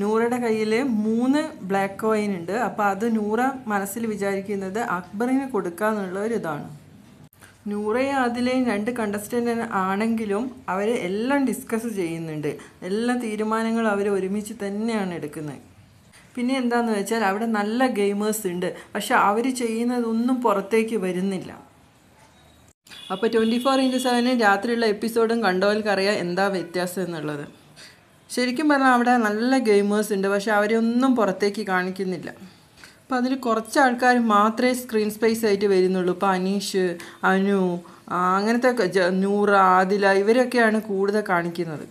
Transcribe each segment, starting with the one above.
നൂറയുടെ കയ്യിൽ 3 black coin ഉണ്ട്. അപ്പോൾ അത് നൂറ മനസ്സിൽ വിചാരിക്കുന്നത് അക്ബറിന് കൊടുക്കാന്നുള്ള ഒരു ഇതാണ്. നൂറയും ആദിലയും 2 കണ്ടസ്റ്റൻ്റ് ആണെങ്കിലും അവർ എല്ലാം ഡിസ്കസ് ചെയ്യുന്നുണ്ട്. എല്ലാ തീരുമാനങ്ങളും അവർ ഒരുമിച്ച് തന്നെയാണ് എടുക്കുന്നത്. പിന്നെ എന്താണെന്ന് വെച്ചാൽ അവിടെ നല്ല ഗെയിമേഴ്സ് ഉണ്ട്, പക്ഷെ അവർ ചെയ്യുന്നതൊന്നും പുറത്തേക്ക് വരുന്നില്ല. അപ്പോൾ 24x7 രാത്രിയുള്ള എപ്പിസോഡും കണ്ടവർക്കറിയാം എന്താ വ്യത്യാസം എന്നുള്ളത്. ശരിക്കും പറഞ്ഞാൽ അവിടെ നല്ല ഗെയിമേഴ്സ് ഉണ്ട്, പക്ഷെ അവരൊന്നും പുറത്തേക്ക് കാണിക്കുന്നില്ല. അപ്പോൾ അതിൽ കുറച്ച് ആൾക്കാർ മാത്രമേ സ്ക്രീൻ സ്പേസ് ആയിട്ട് വരുന്നുള്ളൂ. ഇപ്പോൾ അനീഷ്, അനു, അങ്ങനത്തെ നൂറ, ആദില ഇവരൊക്കെയാണ് കൂടുതൽ കാണിക്കുന്നത്.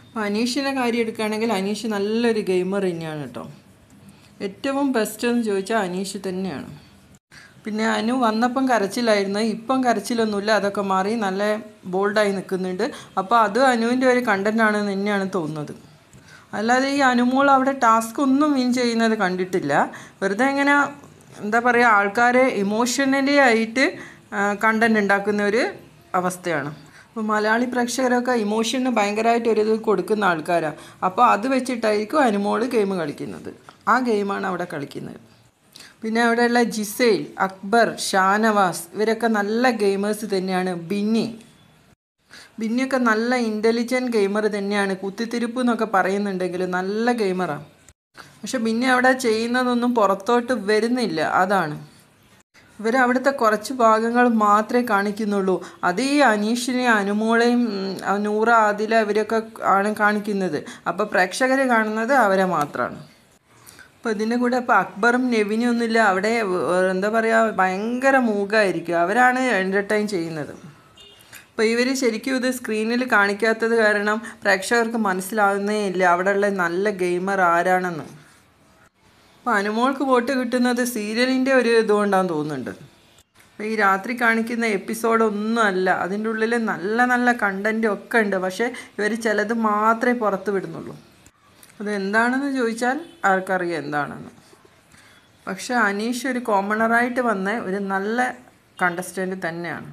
അപ്പോൾ അനീഷിൻ്റെ കാര്യം എടുക്കുകയാണെങ്കിൽ അനീഷ് നല്ലൊരു ഗെയിമർ തന്നെയാണ് കേട്ടോ. ഏറ്റവും ബെസ്റ്റ് എന്ന് ചോദിച്ചാൽ അനീഷ് തന്നെയാണ്. പിന്നെ അനു വന്നപ്പം കരച്ചിലായിരുന്നു, ഇപ്പം കരച്ചിലൊന്നുമില്ല, അതൊക്കെ മാറി നല്ല ബോൾഡായി നിൽക്കുന്നുണ്ട്. അപ്പോൾ അത് അനുവിൻ്റെ ഒരു കണ്ടൻ്റ് ആണെന്ന് തന്നെയാണ് തോന്നുന്നത്. അല്ലാതെ ഈ അനുമോൾ അവിടെ ടാസ്ക് ഒന്നും വിൻ ചെയ്യുന്നത് കണ്ടിട്ടില്ല. വെറുതെ ഇങ്ങനെ എന്താ പറയുക, ആൾക്കാരെ ഇമോഷണലി ആയിട്ട് കണ്ടൻ്റ് ഉണ്ടാക്കുന്ന ഒരു അവസ്ഥയാണ്. അപ്പോൾ മലയാളി പ്രേക്ഷകരൊക്കെ ഇമോഷന് ഭയങ്കരമായിട്ട് ഒരു ഇത് കൊടുക്കുന്ന ആൾക്കാരാണ്. അപ്പോൾ അത് വെച്ചിട്ടായിരിക്കും അനുമോൾ ഗെയിം കളിക്കുന്നത്. ആ ഗെയിമാണ് അവിടെ കളിക്കുന്നത്. പിന്നെ അവിടെയുള്ള ജിസേൽ, അക്ബർ, ഷാനവാസ് ഇവരൊക്കെ നല്ല ഗെയിമേഴ്സ് തന്നെയാണ്. ബിന്നിയൊക്കെ നല്ല ഇൻ്റലിജൻറ്റ് ഗെയിമർ തന്നെയാണ്. കുത്തിത്തിരിപ്പ് എന്നൊക്കെ പറയുന്നുണ്ടെങ്കിലും നല്ല ഗെയിമറാണ്. പക്ഷെ ബിന്നി അവിടെ ചെയ്യുന്നതൊന്നും പുറത്തോട്ട് വരുന്നില്ല. അതാണ് അവിടുത്തെ കുറച്ച് ഭാഗങ്ങൾ മാത്രമേ കാണിക്കുന്നുള്ളൂ. അത് ഈ അനീഷിനെയും അനുമോളെയും നൂറ, ആദില ഇവരൊക്കെ ആണ് കാണിക്കുന്നത്. അപ്പോൾ പ്രേക്ഷകർ കാണുന്നത് അവരെ മാത്രമാണ്. അപ്പോൾ ഇതിൻ്റെ കൂടെ ഇപ്പോൾ അക്ബറും നെവിനും ഒന്നുമില്ല. അവിടെ എന്താ പറയുക, ഭയങ്കര മൂകമായിരിക്കും. അവരാണ് എൻ്റർടൈൻ ചെയ്യുന്നത്. അപ്പോൾ ഇവർ ശരിക്കും ഇത് സ്ക്രീനിൽ കാണിക്കാത്തത് കാരണം പ്രേക്ഷകർക്ക് മനസ്സിലാവുന്നേ ഇല്ല അവിടെയുള്ള നല്ല ഗെയിമർ ആരാണെന്ന്. അപ്പോൾ അനുമോൾക്ക് വോട്ട് കിട്ടുന്നത് സീരിയലിൻ്റെ ഒരു ഇതുകൊണ്ടാണെന്ന് തോന്നുന്നുണ്ട്. അപ്പോൾ ഈ രാത്രി കാണിക്കുന്ന എപ്പിസോഡൊന്നും അല്ല, അതിൻ്റെ ഉള്ളിൽ നല്ല നല്ല കണ്ടൻറ്റും ഒക്കെ ഉണ്ട്. പക്ഷേ ഇവർ ചിലത് മാത്രമേ പുറത്ത് വിടുന്നുള്ളൂ. അതെന്താണെന്ന് ചോദിച്ചാൽ ആർക്കറിയാം എന്താണെന്ന്. പക്ഷേ അനീഷ് ഒരു കോമണറായിട്ട് വന്ന ഒരു നല്ല കണ്ടസ്റ്റൻ്റ് തന്നെയാണ്.